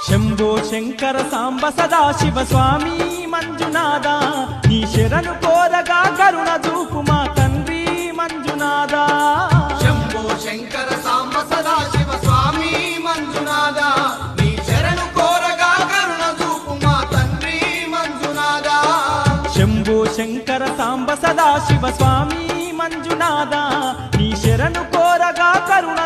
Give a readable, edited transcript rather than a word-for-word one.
శంభో శంకర సాంబ సదాశివ స్వామి మంజునాథ నీ శరణు కోరగా కరుణ చూపు మా తండ్రి మంజునాథ శంభో శంకర సాంబ సదాశివ స్వామి మంజునాథ నీ శరణు కోరగా కరుణ చూపు మా తండ్రి మంజునాథ శంభో శంకర సాంబ సదాశివ స్వామి మంజునాథ నీ శరణు కోరగా కరుణ